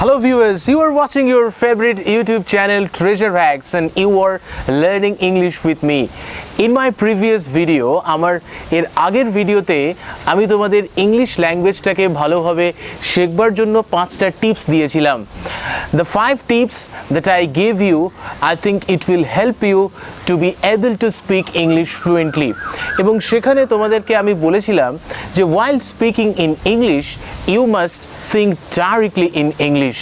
Hello viewers, you are watching your favorite YouTube channel Treasure Hacks and you are learning English with me. In my previous video, আমার এর আগের ভিডিওতে আমি তোমাদের English ল্যাঙ্গুয়েজটাকে ভালোভাবে শেখবার জন্য 5টা টিপস দিয়েছিলাম। The 5 tips that I gave you, I think it will help you to be able to speak English fluently. এবং সেখানে তোমাদেরকে আমি বলেছিলাম যে while speaking in English, you must think directly in English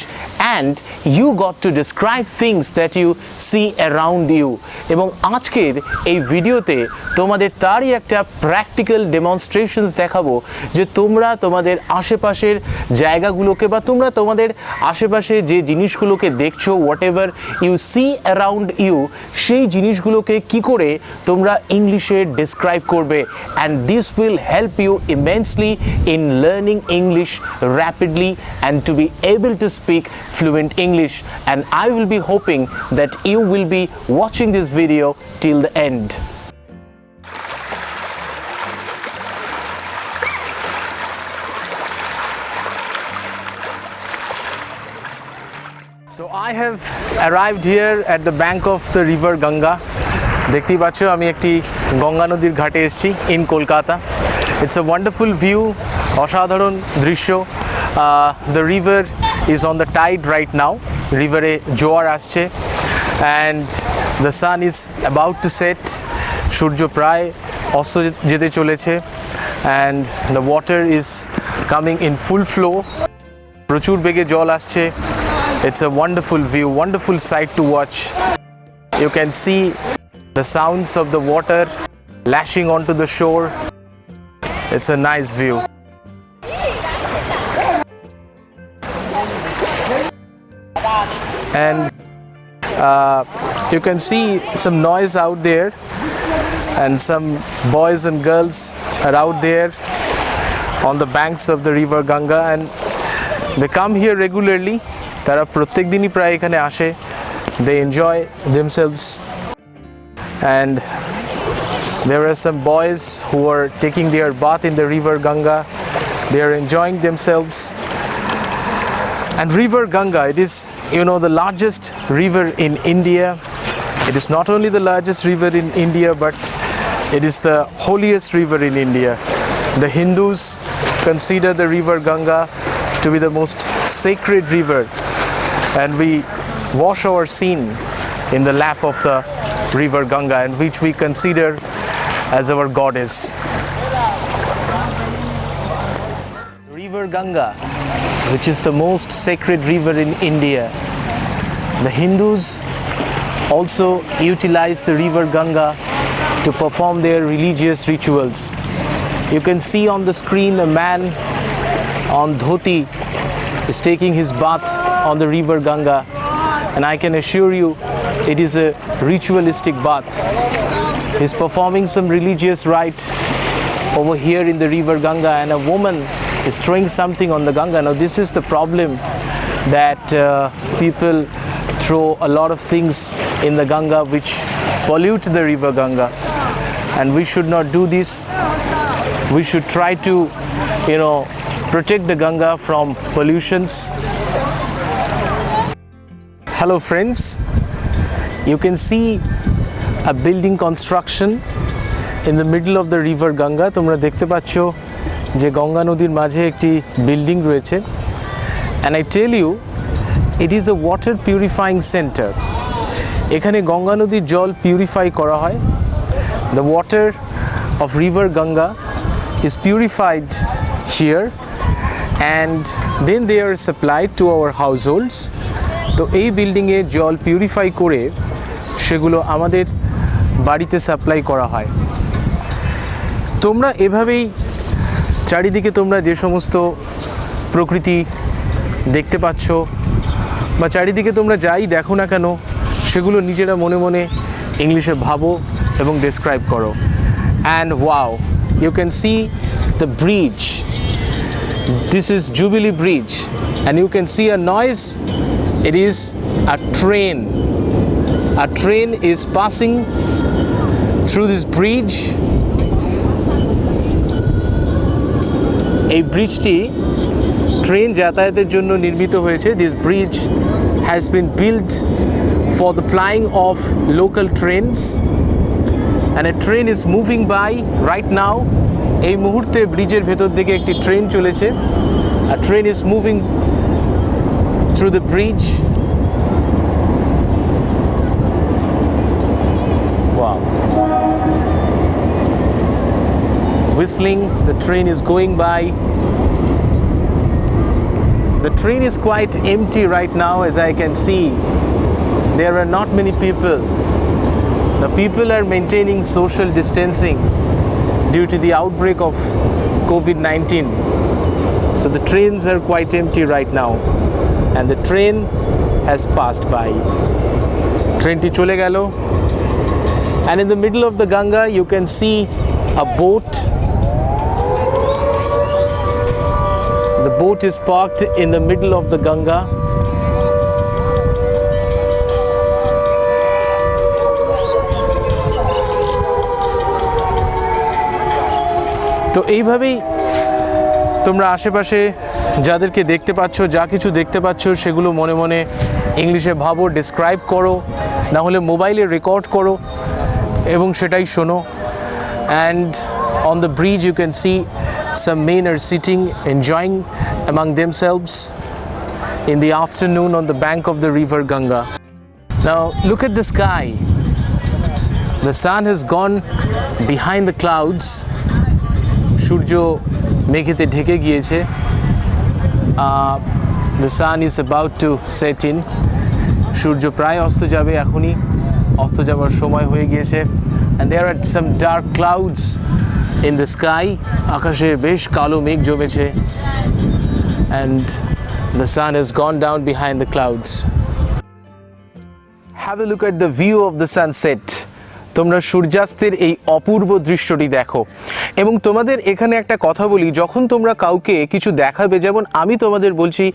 and you got to describe things that you see around you. এবং আজকের এই ভিডিওতে তোমাদের তারই একটা প্র্যাকটিক্যাল ডেমনস্ট্রেশনস দেখাবো যে তোমরা তোমাদের আশেপাশের জায়গাগুলোকে বা তোমরা তোমাদের আশেপাশে যে জিনিসগুলোকে দেখছো whatever you see around you সেই জিনিসগুলোকে কি করে তোমরা ইংলিশে ডেসক্রাইব করবে and this will help you immensely in learning English rapidly and to be able to speak fluent English, and I will be hoping that you will be watching this video till the end. So I have arrived here at the bank of the river Ganga. দেখতেই পাচ্ছ আমি একটি গঙ্গা নদীর ঘাটে এসেছি in Kolkata. It's a wonderful view, অসাধারণ দৃশ্য. The river is on the tide right now. রিভারে জোয়ার আসছে and the sun is about to set. সূর্য প্রায় অস্ত যেতে চলেছে and the water is coming in full flow. প্রচুর বেগে জল আসছে. It's a wonderful view, wonderful sight to watch. You can see the sounds of the water lashing onto the shore. It's a nice view. And you can see some noise out there and some boys and girls are out there on the banks of the river Ganga and they come here regularly. তারা প্রত্যেক দিনই প্রায় এখানে আসে. They enjoy themselves and there are some boys who are taking their bath in the river Ganga. They are enjoying themselves. And river Ganga, it is, you know, the largest river in India. It is not only the largest river in India, but it is the holiest river in India. The Hindus consider the river Ganga to be the most sacred river, and we wash our sin in the lap of the river Ganga, and which we consider as our goddess. River Ganga, which is the most sacred river in India. The Hindus also utilize the river Ganga to perform their religious rituals. You can see on the screen a man on dhoti is taking his bath on the river Ganga, and I can assure you it is a ritualistic bath. He's performing some religious rite over here in the river Ganga, and a woman is throwing something on the Ganga. Now this is the problem that people throw a lot of things in the Ganga which pollute the river Ganga, and we should not do this. We should try to, you know, protect the Ganga from pollutions. Hello friends, you can see a building construction in the middle of the river Ganga. তোমরা দেখতে পাচ্ছ যে গঙ্গা নদীর মাঝে একটি building রয়েছে, and I tell you it is a water purifying center. এখানে গঙ্গা নদীর জল পিউরিফাই করা হয়. The water of river Ganga is purified here and then they are supplied to our households. তো এই বিল্ডিংয়ে জল পিউরিফাই করে সেগুলো আমাদের বাড়িতে সাপ্লাই করা হয়. তোমরা এভাবেই চারিদিকে তোমরা যে সমস্ত প্রকৃতি দেখতে পাচ্ছ বা চারিদিকে তোমরা যাই দেখো না কেন সেগুলো নিজেরা মনে মনে ইংলিশে ভাবো এবং ডেসক্রাইব করো. And wow, you can see the bridge. This is Jubilee Bridge, and you can see a noise. It is a train. A train is passing through this bridge. এই ব্রিজটি ট্রেন যাতায়াতের জন্য নির্মিত হয়েছে। This bridge has been built for the flying of local trains and a train is moving by right now. এই মুহূর্তে ব্রিজের ভেতর দিকে একটি ট্রেন চলেছে। A train is moving through the bridge. Wow. Whistling, the train is going by. The train is quite empty right now, as I can see. There are not many people. The people are maintaining social distancing due to the outbreak of COVID-19. So the trains are quite empty right now, and the train has passed by. Trainটি চলে গেল, and in the middle of the Ganga you can see a boat. The boat is parked in the middle of the Ganga. তো এইভাবেই তোমরা আশেপাশে যাদেরকে দেখতে পাচ্ছ, যা কিছু দেখতে পাচ্ছ সেগুলো মনে মনে ইংলিশে ভাবো, ডেসক্রাইব করো, না হলে মোবাইলে রেকর্ড করো এবং সেটাই শোনো। And on the bridge you can see some men are sitting enjoying among themselves in the afternoon on the bank of the river Ganga. Now look at the sky. The sun has gone behind the clouds. Surjo meghete dheke giyeche. The sun is about to set in. Surjo pray osto jabe, ekhoni osto jabar shomoy hoye giyeche, and there are some dark clouds in the sky. Akashe besh kalo megh jomeche, and the sun has gone down behind the clouds. Have a look at the view of the sunset. তোমরা সূর্যাস্তের এই অপূর্ব দৃশ্যটি দেখো। এবং তোমাদের এখানে একটা কথা বলি, যখন তোমরা কাউকে কিছু দেখাবে, যেমন আমি তোমাদের বলছি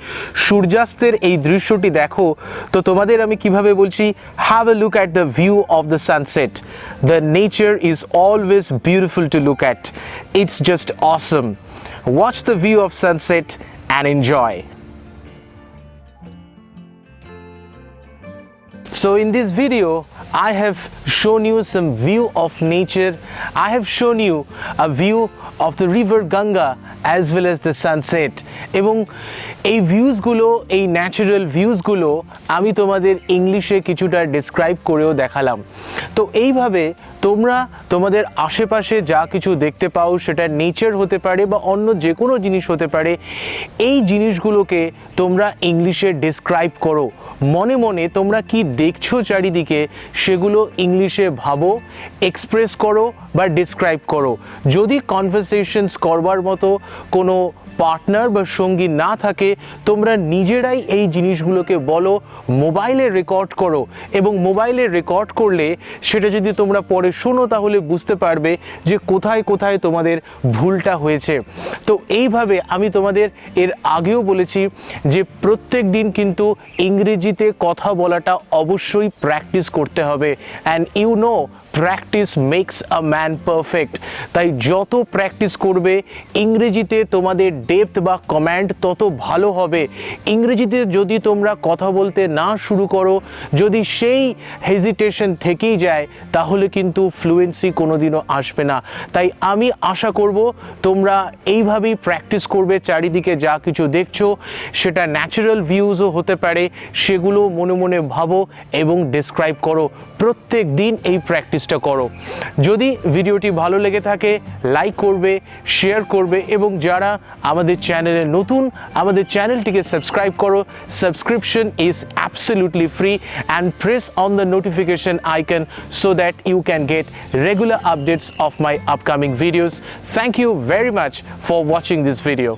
সূর্যাস্তের এই দৃশ্যটি দেখো, তো তোমাদের আমি কিভাবে বলছি, have a look at the view of the sunset. The nature is always beautiful to look at. It's just Assam. Watch the view of sunset and enjoy. So in this video I have shown you some view of nature. I have shown you a view of the river Ganga as well as the sunset. এবং এই ভিউজগুলো, এই natural ভিউজগুলো আমি তোমাদের ইংলিশে কিছুটা describe করেও দেখালাম। তো এইভাবে তোমরা তোমাদের আশেপাশে যা কিছু দেখতে পাও, সেটা নেচার হতে পারে বা অন্য যে কোনো জিনিস হতে পারে, এই জিনিসগুলোকে তোমরা ইংলিশে ডেসক্রাইব করো। মনে মনে তোমরা কি দেখছো চারিদিকে সেগুলো ইংলিশে ভাবো, এক্সপ্রেস করো বা ডেসক্রাইব করো। যদি কনভারসেশনস করবার মতো কোনো পার্টনার বা সঙ্গী না থাকে, তোমরা নিজেরাই এই জিনিসগুলোকে বলো, মোবাইলে রেকর্ড করো, এবং মোবাইলে রেকর্ড করলে সেটা যদি তোমরা পরে শোনো তাহলে বুঝতে পারবে যে কোথায় কোথায় তোমাদের ভুলটা হয়েছে। তো এইভাবে আমি তোমাদের এর আগেও বলেছি যে প্রত্যেক দিন কিন্তু ইংরেজিতে কথা বলাটা অবশ্যই প্র্যাকটিস করতে হবে। And you know, practice makes a man perfect. তাই যত প্র্যাকটিস করবে ইংরেজিতে তোমাদের ডেপথ বা কমান্ড তত ভালো হবে। ইংরেজিতে যদি তোমরা কথা বলতে না শুরু করো, যদি সেই হেজিটেশন থেকেই যায়, তাহলে কিন্তু ফ্লুয়েন্সি কোনোদিনও আসবে না। তাই আমি আশা করব তোমরা এইভাবেই প্র্যাকটিস করবে। চারিদিকে যা কিছু দেখছো সেটা ন্যাচারাল ভিউজও হতে পারে, সেগুলো মনে মনে ভাবো এবং ডেসক্রাইব করো। প্রত্যেক দিন এই প্র্যাকটিসটা করো। যদি ভিডিওটি ভালো লেগে থাকে লাইক করবে, শেয়ার করবে, এবং যারা আমাদের চ্যানেলে নতুন, আমাদের চ্যানেলটিকে সাবস্ক্রাইব করো। Subscription is absolutely free, and press on the notification icon so that you can get regular updates of my upcoming videos. Thank you very much for watching this video.